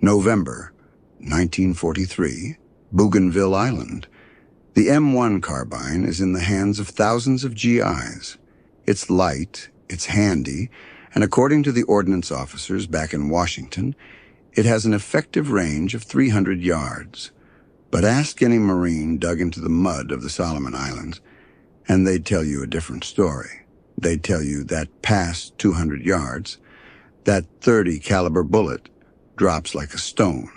November 1943, Bougainville Island. The M1 Carbine is in the hands of thousands of GIs. It's light, it's handy, and according to the ordnance officers back in Washington, it has an effective range of 300 yards. But ask any Marine dug into the mud of the Solomon Islands, and they'd tell you a different story. They'd tell you that past 200 yards, that .30 caliber bullet drops like a stone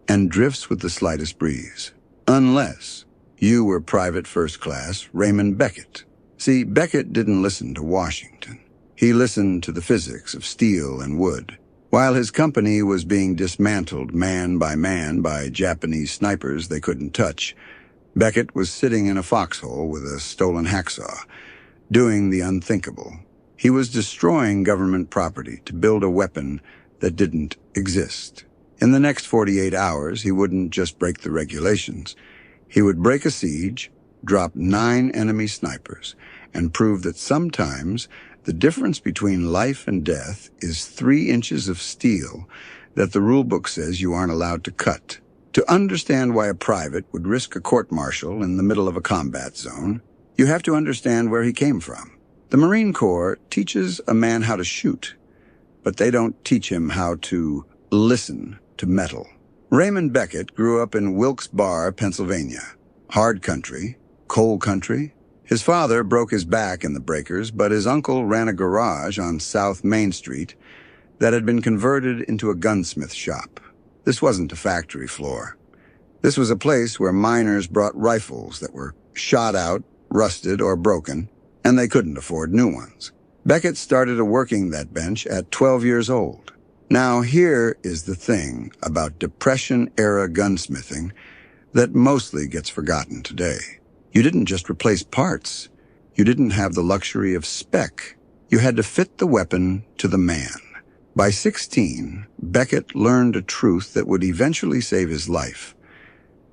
and drifts with the slightest breeze. Unless you were Private First Class Raymond Beckett. See, Beckett didn't listen to Washington. He listened to the physics of steel and wood. While his company was being dismantled man by Japanese snipers they couldn't touch, Beckett was sitting in a foxhole with a stolen hacksaw, doing the unthinkable. He was destroying government property to build a weapon that didn't exist. In the next 48 hours, he wouldn't just break the regulations. He would break a siege, drop 9 enemy snipers, and prove that sometimes the difference between life and death is 3 inches of steel that the rulebook says you aren't allowed to cut. To understand why a private would risk a court-martial in the middle of a combat zone, you have to understand where he came from. The Marine Corps teaches a man how to shoot, but they don't teach him how to listen to metal. Raymond Beckett grew up in Wilkes-Barre, Pennsylvania. Hard country, coal country. His father broke his back in the breakers, but his uncle ran a garage on South Main Street that had been converted into a gunsmith shop. This wasn't a factory floor. This was a place where miners brought rifles that were shot out, rusted, or broken, and they couldn't afford new ones. Beckett started working that bench at 12 years old. Now, here is the thing about Depression-era gunsmithing that mostly gets forgotten today. You didn't just replace parts. You didn't have the luxury of spec. You had to fit the weapon to the man. By 16, Beckett learned a truth that would eventually save his life.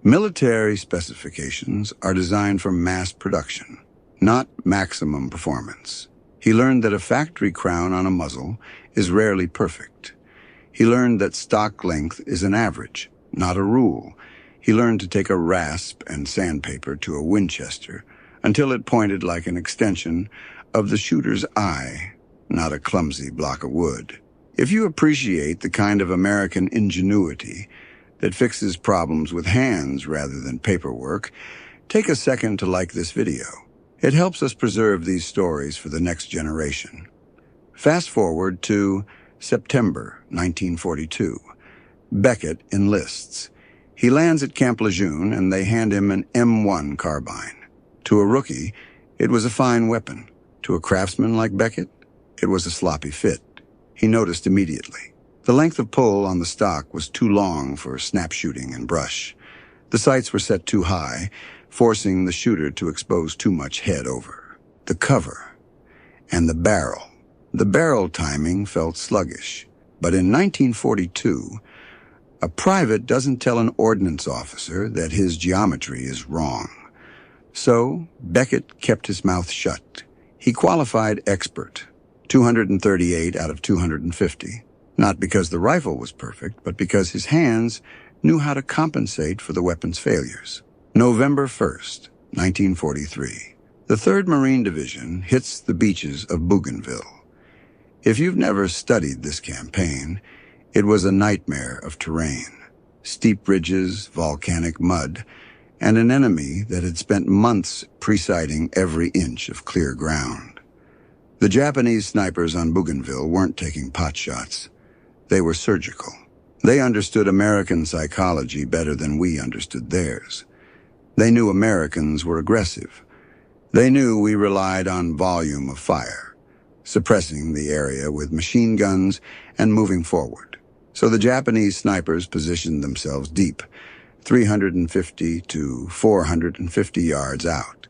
Military specifications are designed for mass production, not maximum performance. He learned that a factory crown on a muzzle is rarely perfect. He learned that stock length is an average, not a rule. He learned to take a rasp and sandpaper to a Winchester until it pointed like an extension of the shooter's eye, not a clumsy block of wood. If you appreciate the kind of American ingenuity that fixes problems with hands rather than paperwork, take a second to like this video. It helps us preserve these stories for the next generation. Fast forward to September 1942. Beckett enlists. He lands at Camp Lejeune and they hand him an M1 Carbine. To a rookie, it was a fine weapon. To a craftsman like Beckett, it was a sloppy fit. He noticed immediately. The length of pull on the stock was too long for snap shooting and brush. The sights were set too high, forcing the shooter to expose too much head over. The cover and the barrel. The barrel timing felt sluggish, but in 1942, a private doesn't tell an ordnance officer that his geometry is wrong. So, Beckett kept his mouth shut. He qualified expert, 238 out of 250, not because the rifle was perfect, but because his hands knew how to compensate for the weapon's failures. November 1st, 1943. The 3rd Marine Division hits the beaches of Bougainville. If you've never studied this campaign, it was a nightmare of terrain. Steep ridges, volcanic mud, and an enemy that had spent months pre-sighting every inch of clear ground. The Japanese snipers on Bougainville weren't taking pot shots. They were surgical. They understood American psychology better than we understood theirs. They knew Americans were aggressive. They knew we relied on volume of fire, suppressing the area with machine guns and moving forward. So the Japanese snipers positioned themselves deep, 350 to 450 yards out.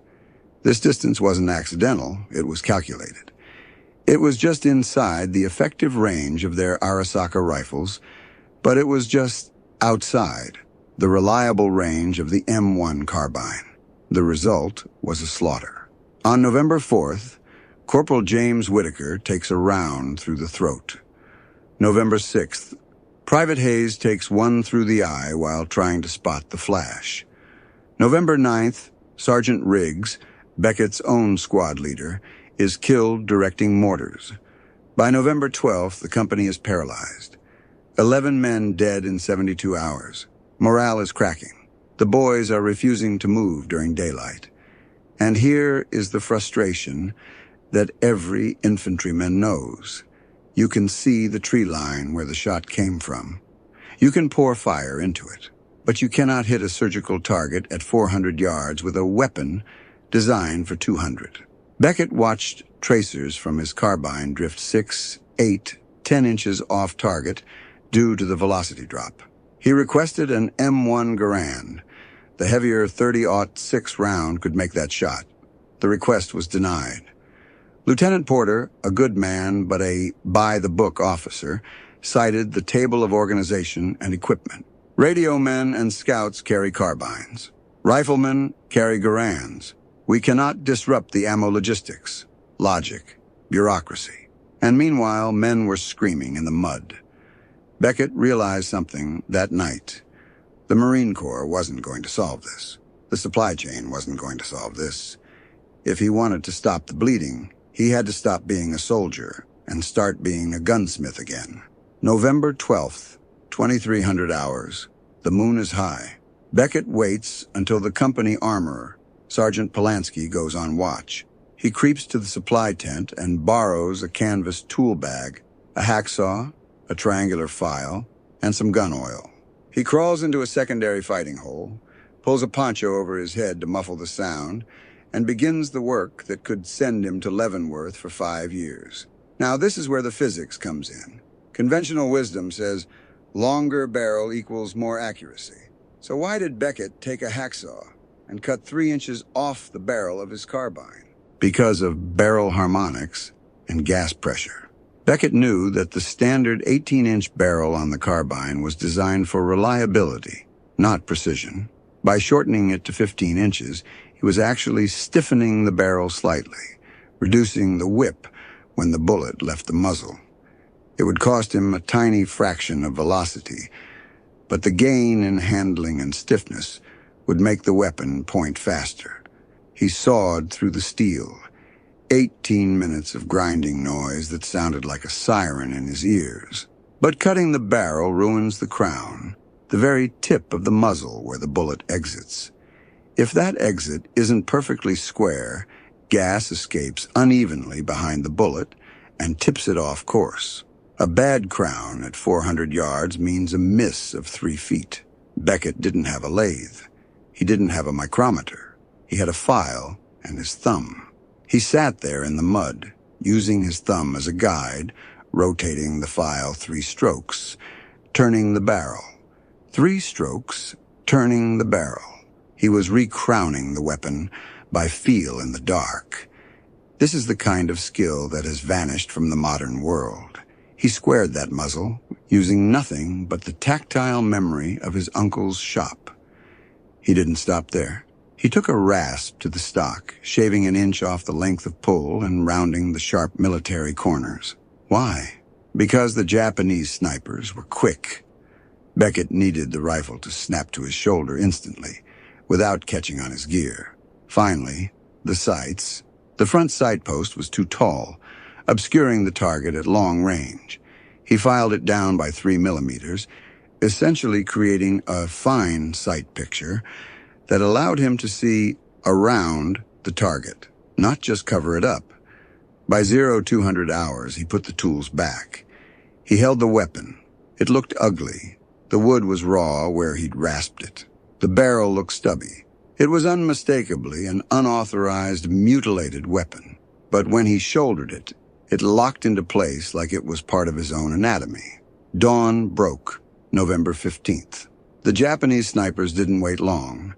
This distance wasn't accidental, it was calculated. It was just inside the effective range of their Arisaka rifles, but it was just outside the reliable range of the M1 Carbine. The result was a slaughter. On November 4th, Corporal James Whitaker takes a round through the throat. November 6th, Private Hayes takes one through the eye while trying to spot the flash. November 9th, Sergeant Riggs, Beckett's own squad leader, is killed directing mortars. By November 12th, the company is paralyzed. 11 men dead in 72 hours. Morale is cracking. The boys are refusing to move during daylight. And here is the frustration that every infantryman knows. You can see the tree line where the shot came from. You can pour fire into it, but you cannot hit a surgical target at 400 yards with a weapon designed for 200. Beckett watched tracers from his carbine drift 6, 8, 10 inches off target due to the velocity drop. He requested an M1 Garand. The heavier .30-06 round could make that shot. The request was denied. Lieutenant Porter, a good man but a by-the-book officer, cited the table of organization and equipment. Radio men and scouts carry carbines. Riflemen carry Garands. We cannot disrupt the ammo logistics, logic, bureaucracy. And meanwhile, men were screaming in the mud. Beckett realized something that night. The Marine Corps wasn't going to solve this. The supply chain wasn't going to solve this. If he wanted to stop the bleeding, he had to stop being a soldier and start being a gunsmith again. November 12th, 2300 hours. The moon is high. Beckett waits until the company armorer, Sergeant Polanski, goes on watch. He creeps to the supply tent and borrows a canvas tool bag, a hacksaw, a triangular file, and some gun oil. He crawls into a secondary fighting hole, pulls a poncho over his head to muffle the sound, and begins the work that could send him to Leavenworth for 5 years. Now, this is where the physics comes in. Conventional wisdom says longer barrel equals more accuracy. So why did Beckett take a hacksaw and cut 3 inches off the barrel of his carbine? Because of barrel harmonics and gas pressure. Beckett knew that the standard 18-inch barrel on the carbine was designed for reliability, not precision. By shortening it to 15 inches, he was actually stiffening the barrel slightly, reducing the whip when the bullet left the muzzle. It would cost him a tiny fraction of velocity, but the gain in handling and stiffness would make the weapon point faster. He sawed through the steel, 18 minutes of grinding noise that sounded like a siren in his ears. But cutting the barrel ruins the crown, the very tip of the muzzle where the bullet exits. If that exit isn't perfectly square, gas escapes unevenly behind the bullet and tips it off course. A bad crown at 400 yards means a miss of 3 feet. Beckett didn't have a lathe. He didn't have a micrometer. He had a file and his thumb. He sat there in the mud, using his thumb as a guide, rotating the file 3 strokes, turning the barrel. 3 strokes, turning the barrel. He was recrowning the weapon by feel in the dark. This is the kind of skill that has vanished from the modern world. He squared that muzzle, using nothing but the tactile memory of his uncle's shop. He didn't stop there. He took a rasp to the stock, shaving an inch off the length of pull and rounding the sharp military corners. Why? Because the Japanese snipers were quick. Beckett needed the rifle to snap to his shoulder instantly, without catching on his gear. Finally, the sights. The front sight post was too tall, obscuring the target at long range. He filed it down by 3 millimeters, essentially creating a fine sight picture that allowed him to see around the target, not just cover it up. By 0200 hours, he put the tools back. He held the weapon. It looked ugly. The wood was raw where he'd rasped it. The barrel looked stubby. It was unmistakably an unauthorized, mutilated weapon. But when he shouldered it, it locked into place like it was part of his own anatomy. Dawn broke, November 15th. The Japanese snipers didn't wait long.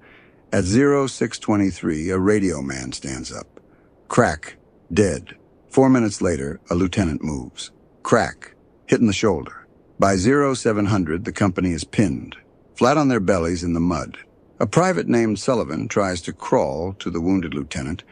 At 0623, a radio man stands up. Crack, dead. 4 minutes later, a lieutenant moves. Crack, hit in the shoulder. By 0700, the company is pinned, flat on their bellies in the mud. A private named Sullivan tries to crawl to the wounded lieutenant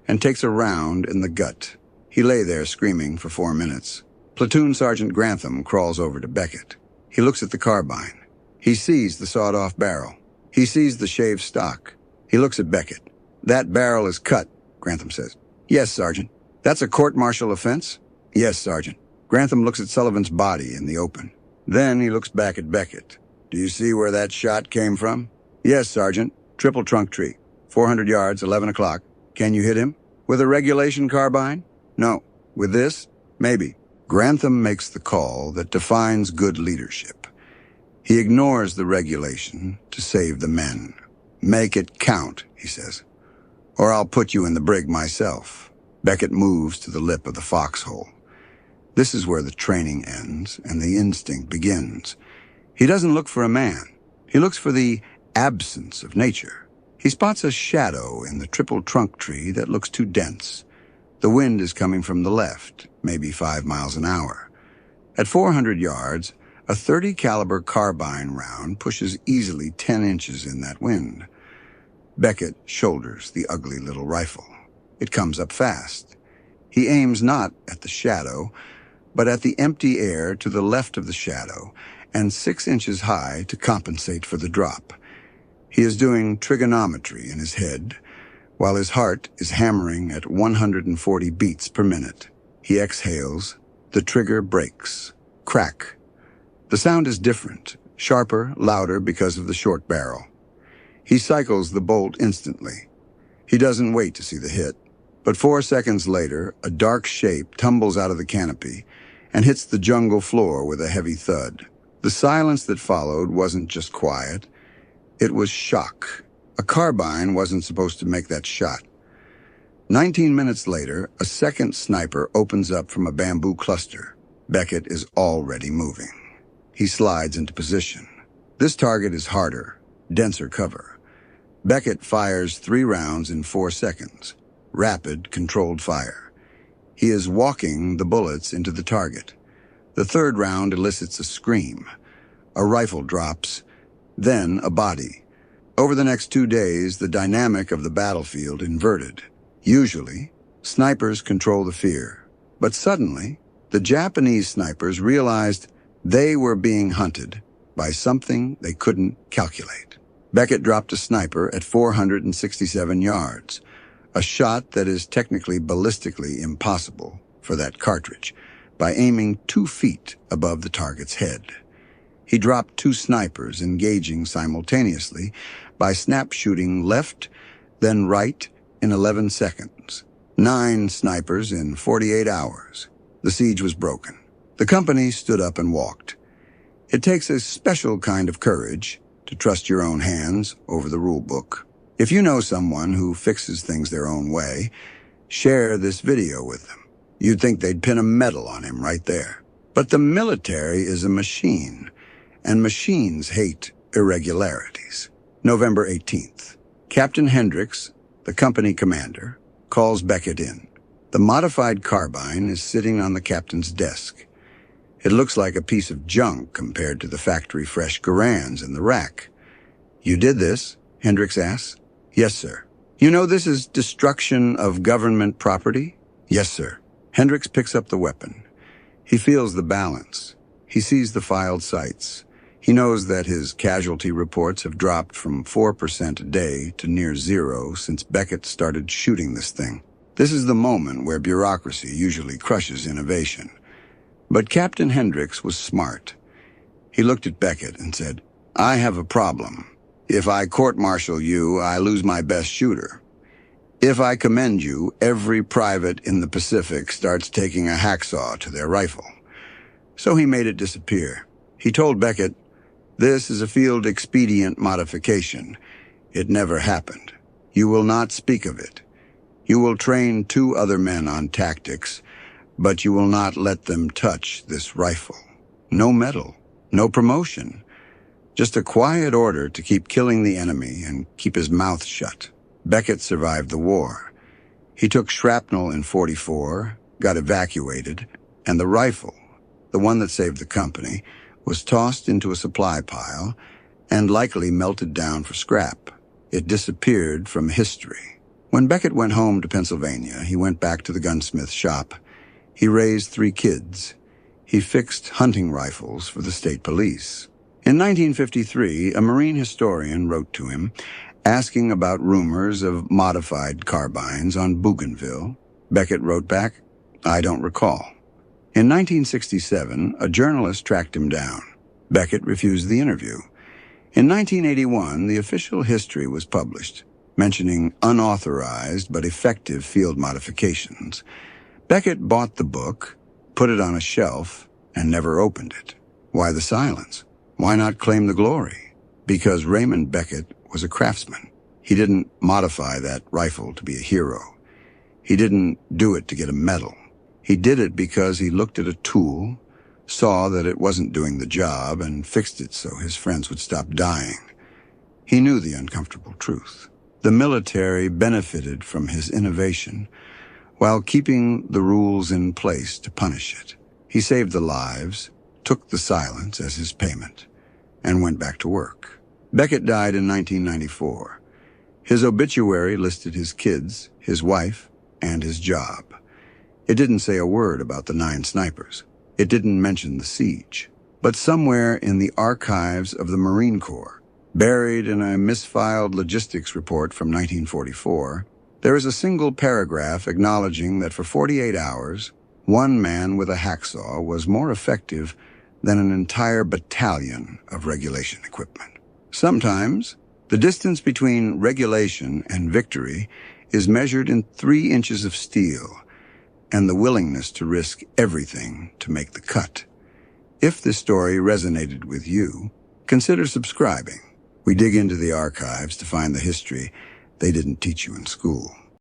and takes a round in the gut. He lay there screaming for 4 minutes. Platoon Sergeant Grantham crawls over to Beckett. He looks at the carbine. He sees the sawed-off barrel. He sees the shaved stock. He looks at Beckett. "That barrel is cut," Grantham says. "Yes, Sergeant." "That's a court-martial offense?" "Yes, Sergeant." Grantham looks at Sullivan's body in the open. Then he looks back at Beckett. "Do you see where that shot came from?" "Yes, Sergeant. Triple trunk tree. 400 yards, 11 o'clock. Can you hit him?" "With a regulation carbine?" "No." "With this?" "Maybe." Grantham makes the call that defines good leadership. He ignores the regulation to save the men. "Make it count," he says, "or I'll put you in the brig myself." Beckett moves to the lip of the foxhole. This is where the training ends and the instinct begins. He doesn't look for a man. He looks for the absence of nature. He spots a shadow in the triple trunk tree that looks too dense. The wind is coming from the left, maybe 5 miles an hour. At 400 yards, a .30 caliber carbine round pushes easily 10 inches in that wind. Beckett shoulders the ugly little rifle. It comes up fast. He aims not at the shadow, but at the empty air to the left of the shadow, and 6 inches high to compensate for the drop. He is doing trigonometry in his head, while his heart is hammering at 140 beats per minute. He exhales. The trigger breaks. Crack. The sound is different, sharper, louder because of the short barrel. He cycles the bolt instantly. He doesn't wait to see the hit. But 4 seconds later, a dark shape tumbles out of the canopy and hits the jungle floor with a heavy thud. The silence that followed wasn't just quiet. It was shock. A carbine wasn't supposed to make that shot. 19 minutes later, a second sniper opens up from a bamboo cluster. Beckett is already moving. He slides into position. This target is harder, denser cover. Beckett fires 3 rounds in 4 seconds. Rapid, controlled fire. He is walking the bullets into the target. The 3rd round elicits a scream. A rifle drops, then a body. Over the next 2 days, the dynamic of the battlefield inverted. Usually, snipers control the fear. But suddenly, the Japanese snipers realized they were being hunted by something they couldn't calculate. Beckett dropped a sniper at 467 yards, a shot that is technically ballistically impossible for that cartridge, by aiming 2 feet above the target's head. He dropped 2 snipers engaging simultaneously by snap shooting left, then right in 11 seconds. 9 snipers in 48 hours. The siege was broken. The company stood up and walked. It takes a special kind of courage to trust your own hands over the rule book. If you know someone who fixes things their own way, share this video with them. You'd think they'd pin a medal on him right there. But the military is a machine, and machines hate irregularities. November 18th. Captain Hendricks, the company commander, calls Beckett in. The modified carbine is sitting on the captain's desk. It looks like a piece of junk compared to the factory-fresh Garands in the rack. "You did this?" Hendricks asks. "Yes, sir." "You know this is destruction of government property?" "Yes, sir." Hendricks picks up the weapon. He feels the balance. He sees the filed sights. He knows that his casualty reports have dropped from 4% a day to near 0 since Beckett started shooting this thing. This is the moment where bureaucracy usually crushes innovation. But Captain Hendricks was smart. He looked at Beckett and said, "I have a problem. If I court-martial you, I lose my best shooter. If I commend you, every private in the Pacific starts taking a hacksaw to their rifle." So he made it disappear. He told Beckett, "This is a field expedient modification. It never happened. You will not speak of it. You will train 2 other men on tactics, but you will not let them touch this rifle. No medal, no promotion. Just a quiet order to keep killing the enemy and keep his mouth shut." Beckett survived the war. He took shrapnel in '44, got evacuated, and the rifle, the one that saved the company, was tossed into a supply pile and likely melted down for scrap. It disappeared from history. When Beckett went home to Pennsylvania, he went back to the gunsmith shop. He raised 3 kids. He fixed hunting rifles for the state police. In 1953, a Marine historian wrote to him, asking about rumors of modified carbines on Bougainville. Beckett wrote back, "I don't recall." In 1967, a journalist tracked him down. Beckett refused the interview. In 1981, the official history was published, mentioning unauthorized but effective field modifications. Beckett bought the book, put it on a shelf, and never opened it. Why the silence? Why not claim the glory? Because Raymond Beckett was a craftsman. He didn't modify that rifle to be a hero. He didn't do it to get a medal. He did it because he looked at a tool, saw that it wasn't doing the job, and fixed it so his friends would stop dying. He knew the uncomfortable truth. The military benefited from his innovation while keeping the rules in place to punish it. He saved the lives, took the silence as his payment, and went back to work. Beckett died in 1994. His obituary listed his kids, his wife, and his job. It didn't say a word about the 9 snipers. It didn't mention the siege. But somewhere in the archives of the Marine Corps, buried in a misfiled logistics report from 1944, there is a single paragraph acknowledging that for 48 hours, one man with a hacksaw was more effective than an entire battalion of regulation equipment. Sometimes, the distance between regulation and victory is measured in 3 inches of steel, and the willingness to risk everything to make the cut. If this story resonated with you, consider subscribing. We dig into the archives to find the history they didn't teach you in school.